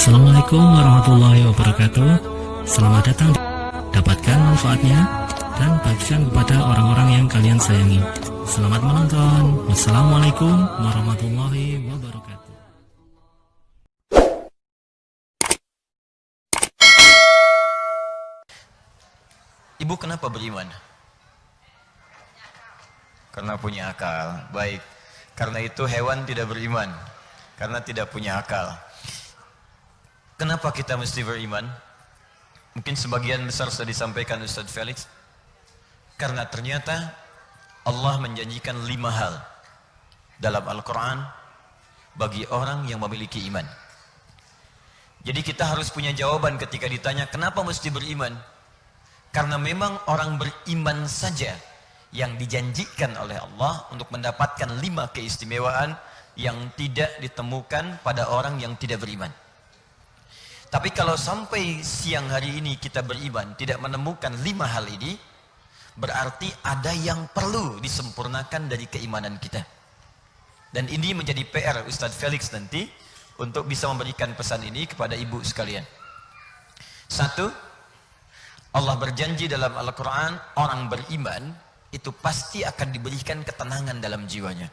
Assalamualaikum warahmatullahi wabarakatuh. Selamat datang. Dapatkan manfaatnya dan bagikan kepada orang-orang yang kalian sayangi. Selamat menonton. Wassalamualaikum warahmatullahi wabarakatuh. Ibu kenapa beriman? Karena punya akal. Baik. Karena itu hewan tidak beriman. Karena tidak punya akal. Kenapa kita mesti beriman? Mungkin sebagian besar sudah disampaikan Ustaz Felix. Karena ternyata Allah menjanjikan 5 hal dalam Al-Quran bagi orang yang memiliki iman. Jadi kita harus punya jawaban ketika ditanya kenapa mesti beriman. Karena memang orang beriman saja yang dijanjikan oleh Allah untuk mendapatkan 5 keistimewaan yang tidak ditemukan pada orang yang tidak beriman. Tapi kalau sampai siang hari ini kita beriman tidak menemukan 5 hal ini, berarti ada yang perlu disempurnakan dari keimanan kita. Dan ini menjadi PR Ustaz Felix nanti untuk bisa memberikan pesan ini kepada ibu sekalian. 1, Allah berjanji dalam Al-Quran, orang beriman itu pasti akan diberikan ketenangan dalam jiwanya.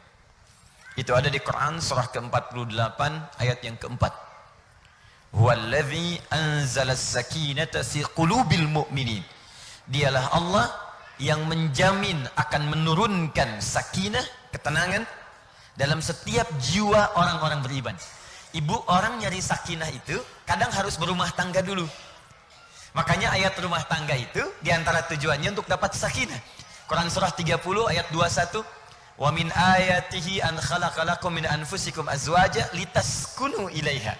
Itu ada di Quran surah ke-48 ayat yang keempat. Huwallazi anzala as-sakinata fi qulubil mu'minin. Dialah Allah yang menjamin akan menurunkan sakinah, ketenangan dalam setiap jiwa orang-orang beriman. Ibu, orang nyari sakinah itu kadang harus berumah tangga dulu. Makanya ayat rumah tangga itu diantara tujuannya untuk dapat sakinah. Quran surah 30 ayat 21. Wa min ayatihi an khalaqalakum min anfusikum azwaja litaskunu ilaiha.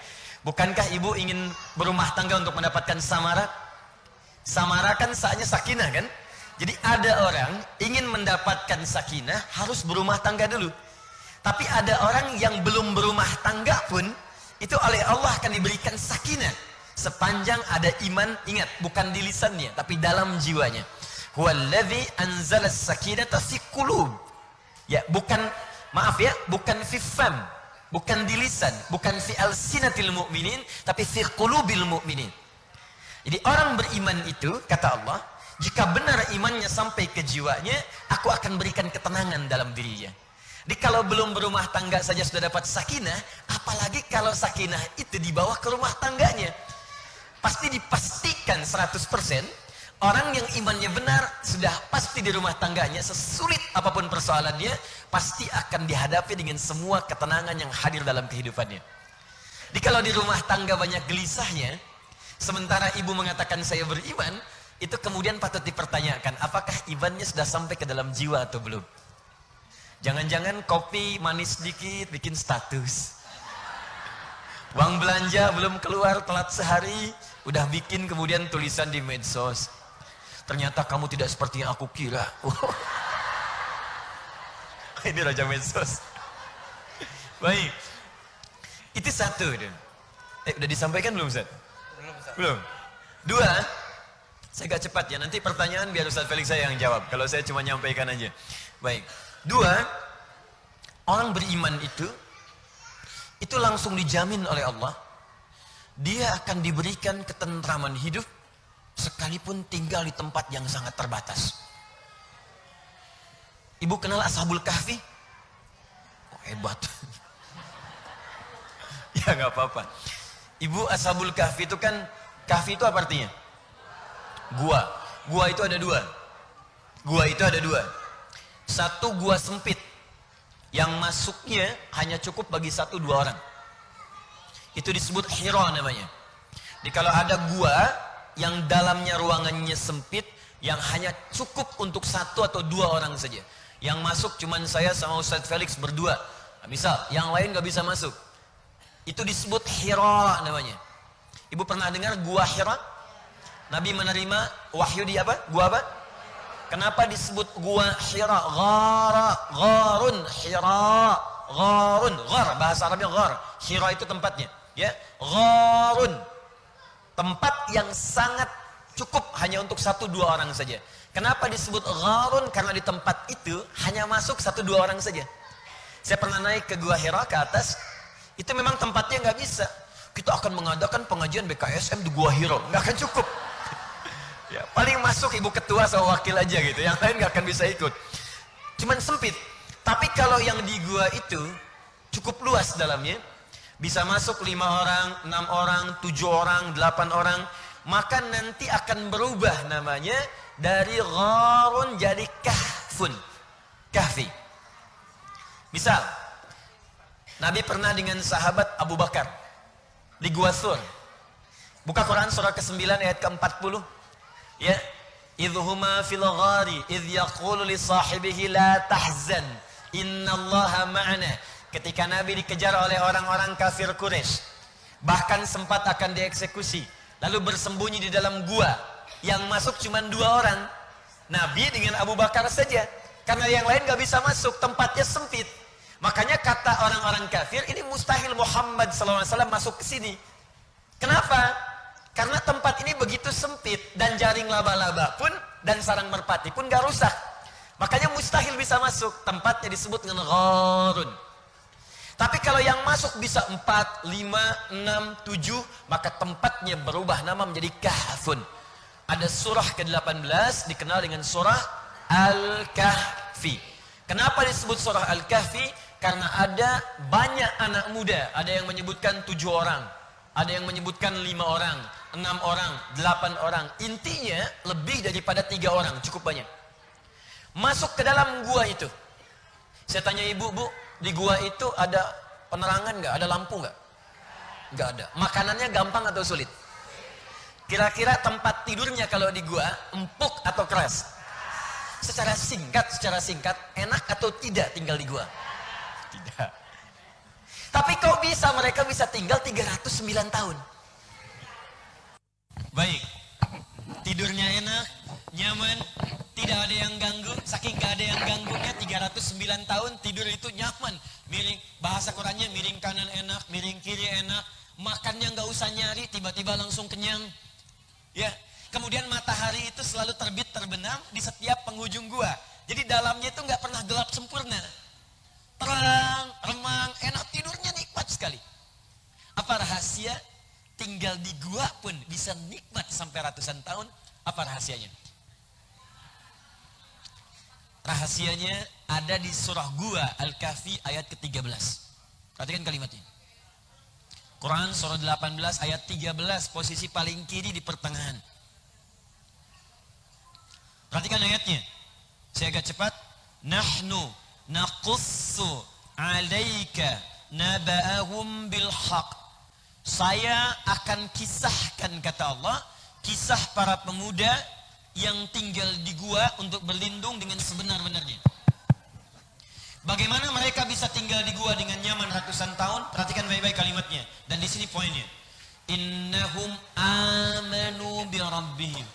Bukankah ibu ingin berumah tangga untuk mendapatkan samara? Samara kan saatnya sakinah kan? Jadi ada orang ingin mendapatkan sakinah harus berumah tangga dulu. Tapi ada orang yang belum berumah tangga pun itu oleh Allah akan diberikan sakinah. Sepanjang ada iman, ingat bukan di lisannya tapi dalam jiwanya. Huwallazi anzala as-sakinata fi qulub. Ya, bukan bukan fi fam. Bukan di lisan, bukan fi alsinatil mu'minin, tapi fi qulubil mu'minin. Jadi orang beriman itu, kata Allah, jika benar imannya sampai ke jiwanya, aku akan berikan ketenangan dalam dirinya. Jadi kalau belum berumah tangga saja sudah dapat sakinah, apalagi kalau sakinah itu dibawa ke rumah tangganya. Pasti dipastikan 100%, orang yang imannya benar sudah pasti di rumah tangganya, sesulit apapun persoalannya, pasti akan dihadapi dengan semua ketenangan yang hadir dalam kehidupannya. Jadi kalau di rumah tangga banyak gelisahnya, sementara ibu mengatakan saya beriman, itu kemudian patut dipertanyakan, apakah imannya sudah sampai ke dalam jiwa atau belum? Jangan-jangan kopi manis sedikit bikin status. Uang belanja belum keluar telat sehari, udah bikin kemudian tulisan di medsos. Ternyata kamu tidak seperti yang aku kira. Ini raja medsos. Baik. Itu 1. Udah disampaikan belum Ustaz? Belum. 2. Saya agak cepat ya. Nanti pertanyaan biar Ustaz Felix saya yang jawab. Kalau saya cuma nyampaikan aja. Baik. 2. Orang beriman itu langsung dijamin oleh Allah. Dia akan diberikan ketentraman hidup sekalipun tinggal di tempat yang sangat terbatas. Ibu kenal Ashabul Kahfi? Oh, hebat. Ya nggak apa-apa. Ibu, Ashabul Kahfi itu kan, kahfi itu apa artinya? Gua. Gua itu ada 2. Gua itu ada 2. 1 gua sempit, yang masuknya hanya cukup bagi 1-2 orang. Itu disebut Hira namanya. Jadi kalau ada gua yang dalamnya ruangannya sempit, yang hanya cukup untuk 1 atau 2 orang saja. Yang masuk cuman saya sama Ustaz Felix berdua. Nah, misal, yang lain gak bisa masuk. Itu disebut Hira namanya. Ibu pernah dengar gua Hira? Nabi menerima wahyu di apa? Gua apa? Kenapa disebut gua Hira? Gharun, Hira, gharun, ghar, bahasa Arabnya ghar. Hira itu tempatnya, ya. Gharun. Tempat yang sangat cukup hanya untuk 1-2 orang saja. Kenapa disebut gharun? Karena di tempat itu hanya masuk 1-2 orang saja. Saya pernah naik ke Gua Hira ke atas, itu memang tempatnya nggak bisa. kita akan mengadakan pengajian BKSM di Gua Hiro. Nggak akan cukup. Ya, paling masuk ibu ketua sama wakil aja gitu. Yang lain nggak akan bisa ikut. Cuman sempit. Tapi kalau yang di gua itu cukup luas dalamnya. Bisa masuk 5 orang, 6 orang, 7 orang, 8 orang. Maka nanti akan berubah namanya dari gharun jadi kahfun. Kahfi. Misal, Nabi pernah dengan sahabat Abu Bakar di Gua Thur. Buka Quran surah ke-9 ayat ke-40. Ya, idhuma fil ghari idh yaqulu li sahibihi la tahzan innallaha ma'ana. Ketika Nabi dikejar oleh orang-orang kafir Quraisy, bahkan sempat akan dieksekusi, lalu bersembunyi di dalam gua yang masuk cuma 2 orang, Nabi dengan Abu Bakar saja, karena yang lain gak bisa masuk, tempatnya sempit. Makanya kata orang-orang kafir, ini mustahil Muhammad SAW masuk ke sini. Kenapa? Karena tempat ini begitu sempit dan jaring laba-laba pun dan sarang merpati pun gak rusak. Makanya mustahil bisa masuk. Tempatnya disebut dengan gharun. Tapi kalau yang masuk bisa 4, 5, 6, 7, maka tempatnya berubah nama menjadi kahfun. Ada surah ke-18 dikenal dengan surah Al-Kahfi. Kenapa disebut surah Al-Kahfi? Karena ada banyak anak muda. Ada yang menyebutkan 7 orang. Ada yang menyebutkan 5 orang, 6 orang, 8 orang. Intinya lebih daripada 3 orang, cukup banyak. Masuk ke dalam gua itu. Saya tanya ibu, bu, di gua itu ada penerangan nggak? Ada lampu nggak? Nggak ada. Makanannya gampang atau sulit? Kira-kira tempat tidurnya kalau di gua empuk atau keras? Secara singkat, enak atau tidak tinggal di gua? Tidak. Tapi kok bisa mereka bisa tinggal 309 tahun? Baik. Tidurnya enak, nyaman, tidak ada yang ganggu. Saking gak ada yang ganggunya, 309 tahun tidur itu nyaman. Miring, bahasa Qurannya miring kanan enak, miring kiri enak. Makannya gak usah nyari, tiba-tiba langsung kenyang. Ya, kemudian matahari itu selalu terbit terbenam di setiap penghujung gua. Jadi dalamnya itu gak pernah gelap sempurna. Terang, remang, enak, tidurnya nikmat sekali. Apa rahasia? Tinggal di gua pun bisa nikmat sampai ratusan tahun. Apa rahasianya? Rahasianya ada di surah gua Al-Kahfi ayat ke-13. Perhatikan kalimatnya. Quran surah 18 ayat 13, posisi paling kiri di pertengahan. Perhatikan ayatnya. Saya agak cepat. Nahnu naqussu alaika naba'ahum bil haq. Saya akan kisahkan, kata Allah, kisah para pemuda yang tinggal di gua untuk berlindung dengan sebenar-benarnya. Bagaimana mereka bisa tinggal di gua dengan nyaman ratusan tahun? Perhatikan baik-baik kalimatnya. Dan di sini poinnya. Innahum amanu bi rabbihim.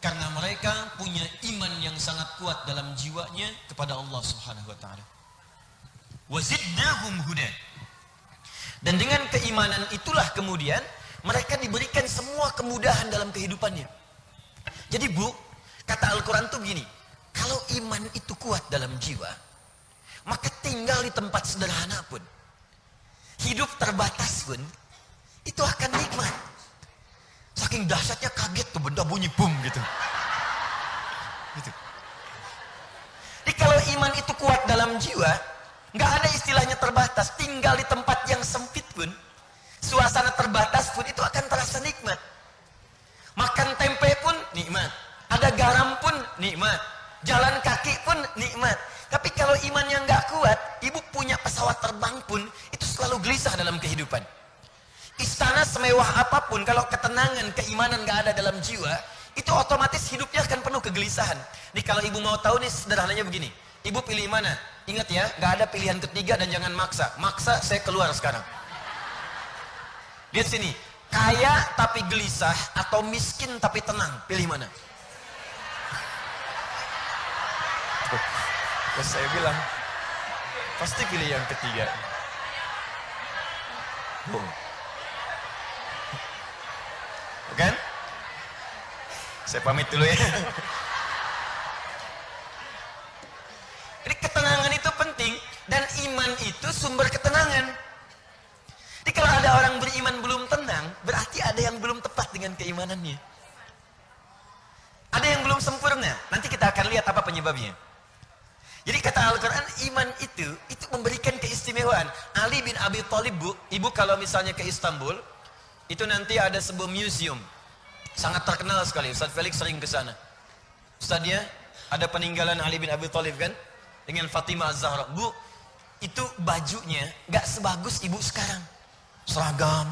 Karena mereka punya iman yang sangat kuat dalam jiwanya kepada Allah Subhanahu wa taala. Wa zidnahum huda. Dan dengan keimanan itulah kemudian mereka diberikan semua kemudahan dalam kehidupannya. Jadi bu, kata Al-Quran tuh begini, kalau iman itu kuat dalam jiwa, maka tinggal di tempat sederhana pun, hidup terbatas pun, itu akan nikmat. Saking dahsyatnya kaget tuh benda bunyi boom gitu. Gitu. Jadi kalau iman itu kuat dalam jiwa, nggak ada istilahnya terbatas. Tinggal di tempat yang sempit pun, suasana terbatas pun itu akan terasa nikmat. Makan tempe pun nikmat. Ada garam pun nikmat. Jalan kaki pun nikmat. Tapi kalau imannya nggak kuat, ibu punya pesawat terbang pun itu selalu gelisah dalam kehidupan. Istana semewah apapun, kalau ketenangan, keimanan nggak ada dalam jiwa, itu otomatis hidupnya akan penuh kegelisahan. Nih kalau ibu mau tahu nih sederhananya begini, ibu pilih mana? Ingat ya, nggak ada pilihan ketiga dan jangan maksa. Maksa saya keluar sekarang. Lihat sini, kaya tapi gelisah atau miskin tapi tenang, pilih mana? Terus saya bilang, pasti pilih yang ketiga. Kan? Saya pamit dulu ya. Jadi ketenangan itu penting dan iman itu sumber ketenangan. Jadi kalau ada orang beriman belum keimanannya. Ada yang belum sempurna. Nanti kita akan lihat apa penyebabnya. Jadi kata Al-Quran, iman itu memberikan keistimewaan. Ali bin Abi Thalib, Bu, ibu kalau misalnya ke Istanbul, itu nanti ada sebuah museum. Sangat terkenal sekali. Ustaz Felix sering ke sana. Ustaznya, ada peninggalan Ali bin Abi Thalib kan? Dengan Fatimah Az-Zahra. Bu, itu bajunya gak sebagus ibu sekarang. Seragam.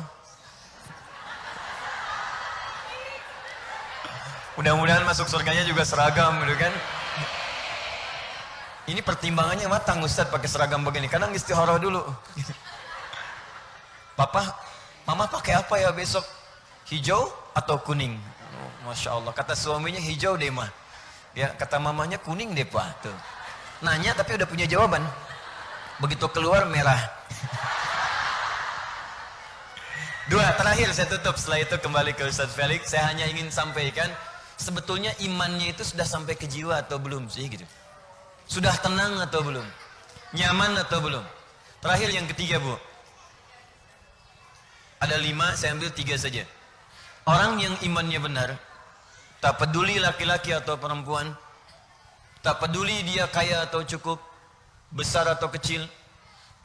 Mudah-mudahan masuk surganya juga seragam gitu kan. Ini pertimbangannya matang Ustaz pakai seragam begini. Kadang istihara dulu. Papa, mama pakai apa ya besok? Hijau atau kuning? Oh, Masya Allah. Kata suaminya hijau deh mah. Ya, kata mamanya kuning deh pak. Tuh. Nanya tapi udah punya jawaban. Begitu keluar merah. Dua, terakhir saya tutup. Setelah itu kembali ke Ustaz Felix. Saya hanya ingin sampaikan. Sebetulnya imannya itu sudah sampai ke jiwa atau belum sih gitu. Sudah tenang atau belum? Nyaman atau belum? Terakhir yang ketiga Bu. Ada 5, saya ambil 3 saja. Orang yang imannya benar, tak peduli laki-laki atau perempuan, tak peduli dia kaya atau cukup, besar atau kecil,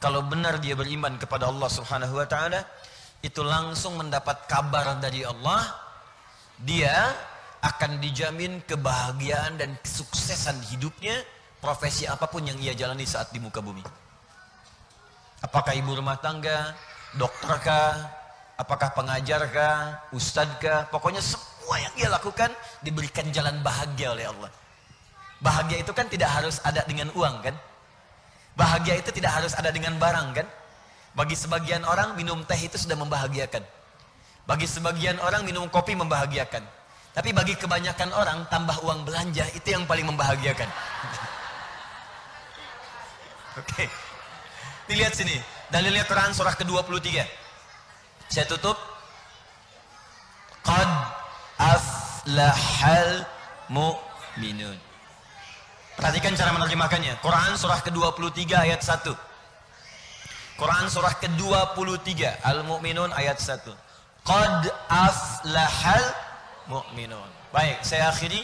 kalau benar dia beriman kepada Allah Subhanahu wa taala, itu langsung mendapat kabar dari Allah, dia akan dijamin kebahagiaan dan kesuksesan hidupnya, profesi apapun yang ia jalani saat di muka bumi. Apakah ibu rumah tangga, dokterkah, apakah pengajarkah, ustadzkah, pokoknya semua yang ia lakukan diberikan jalan bahagia oleh Allah. Bahagia itu kan tidak harus ada dengan uang kan? Bahagia itu tidak harus ada dengan barang kan? Bagi sebagian orang minum teh itu sudah membahagiakan. Bagi sebagian orang minum kopi membahagiakan. Tapi bagi kebanyakan orang tambah uang belanja itu yang paling membahagiakan. Oke. Dilihat sini. Dalilnya Quran surah ke-23. Saya tutup. Qad aflahal mu'minun. Perhatikan cara menerjemahkannya. Quran surah ke-23 ayat 1. Quran surah ke-23 Al-Mu'minun ayat 1. Qad aflahal mu'minun. Baik, saya akhiri.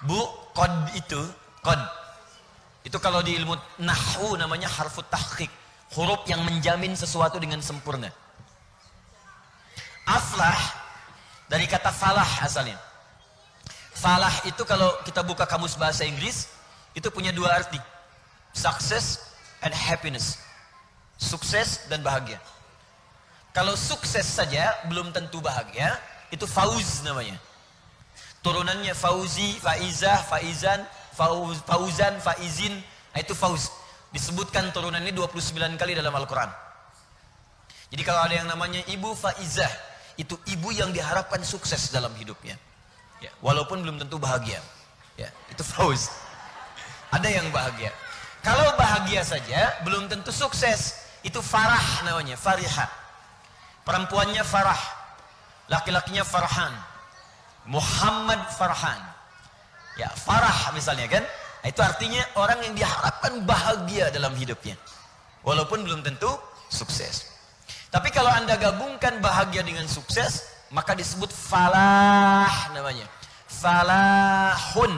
Bu, qad itu kalau di ilmu nahwu namanya harfut tahqiq, huruf yang menjamin sesuatu dengan sempurna. Aflah dari kata falah asalnya. Falah itu kalau kita buka kamus bahasa Inggris, itu punya 2 arti. Success and happiness. Sukses dan bahagia. Kalau sukses saja belum tentu bahagia. Itu fauz namanya. Turunannya fauzi, faizah, faizan, fauzan, faizin. Itu fauz. Disebutkan turunannya 29 kali dalam Al-Quran. Jadi kalau ada yang namanya ibu faizah, itu ibu yang diharapkan sukses dalam hidupnya. Ya, walaupun belum tentu bahagia. Ya, itu fauz. Ada yang bahagia. Kalau bahagia saja belum tentu sukses. Itu farah namanya, farihah. Perempuannya farah. Laki-lakinya Farhan, Muhammad Farhan. Ya, Farah misalnya kan. Itu artinya orang yang diharapkan bahagia dalam hidupnya. Walaupun belum tentu sukses. Tapi kalau Anda gabungkan bahagia dengan sukses, maka disebut falah namanya. Falahun.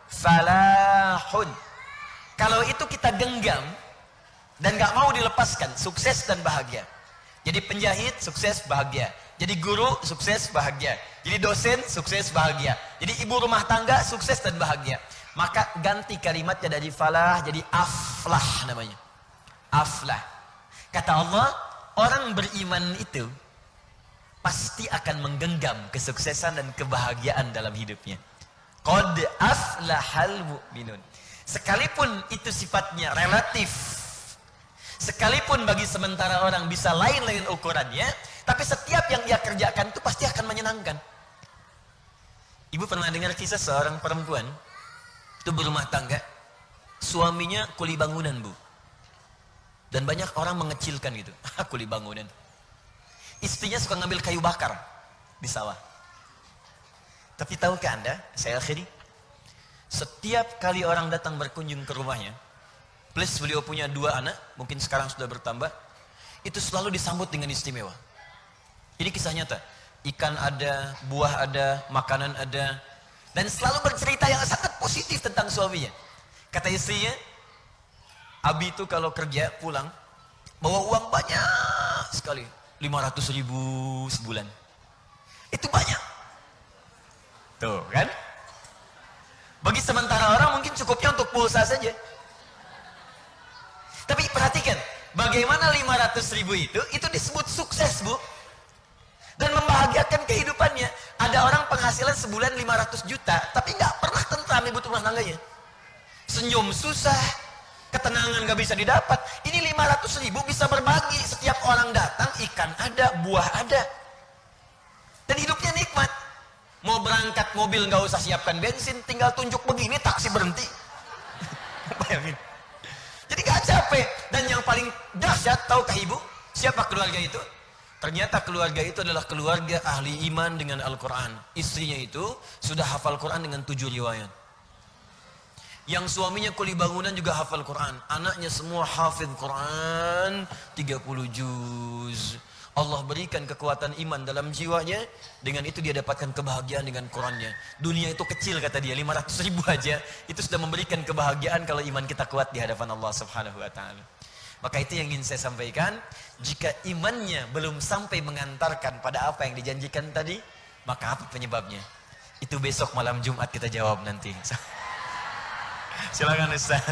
Falahun. Kalau itu kita genggam dan gak mau dilepaskan, sukses dan bahagia. Jadi penjahit, sukses, bahagia. Jadi guru, sukses, bahagia. Jadi dosen, sukses, bahagia. Jadi ibu rumah tangga, sukses dan bahagia. Maka ganti kalimatnya dari falah jadi aflah namanya. Aflah. Kata Allah, orang beriman itu pasti akan menggenggam kesuksesan dan kebahagiaan dalam hidupnya. Qad aflahal mu'minun. Sekalipun itu sifatnya relatif, sekalipun bagi sementara orang bisa lain-lain ukurannya, tapi setiap yang ia kerjakan itu pasti akan menyenangkan. Ibu pernah dengar kisah seorang perempuan itu berumah tangga, suaminya kuli bangunan Bu, dan banyak orang mengecilkan gitu, kuli bangunan. Istrinya suka ngambil kayu bakar di sawah. Tapi tahukah Anda, saya akhiri, setiap kali orang datang berkunjung ke rumahnya, plus beliau punya 2 anak, mungkin sekarang sudah bertambah, itu selalu disambut dengan istimewa. Ini kisah nyata. ikan ada, buah ada, makanan ada. Dan selalu bercerita yang sangat positif tentang suaminya. Kata istrinya, Abi itu kalau kerja pulang, bawa uang banyak sekali. 500.000 sebulan. Itu banyak. Tuh kan? Bagi sementara orang mungkin cukupnya untuk pulsa saja. Tapi perhatikan, bagaimana 500.000 itu disebut sukses, Bu. Dan membahagiakan kehidupannya. Ada orang penghasilan sebulan 500 juta, tapi nggak pernah tentram ibu rumah tangganya. Senyum susah, ketenangan nggak bisa didapat. Ini 500.000 bisa berbagi, setiap orang datang, ikan ada, buah ada. Dan hidupnya nikmat. Mau berangkat mobil nggak usah siapkan bensin, tinggal tunjuk begini, taksi berhenti. Bayangin. Jadi nggak capek. Dan yang paling dahsyat, tahukah ibu, siapa keluarga itu? Ternyata keluarga itu adalah keluarga ahli iman dengan Al-Quran. Istrinya itu sudah hafal Quran dengan 7 riwayat. Yang suaminya kuli bangunan juga hafal Quran. Anaknya semua hafidh Quran 30 juz. Allah berikan kekuatan iman dalam jiwanya. Dengan itu dia dapatkan kebahagiaan dengan Qurannya. Dunia itu kecil kata dia, 500.000 aja. Itu sudah memberikan kebahagiaan kalau iman kita kuat di hadapan Allah Subhanahu wa ta'ala. Maka itu yang ingin saya sampaikan. Jika imannya belum sampai mengantarkan pada apa yang dijanjikan tadi, maka apa penyebabnya? Itu besok malam Jumat kita jawab nanti. Silakan Ustaz.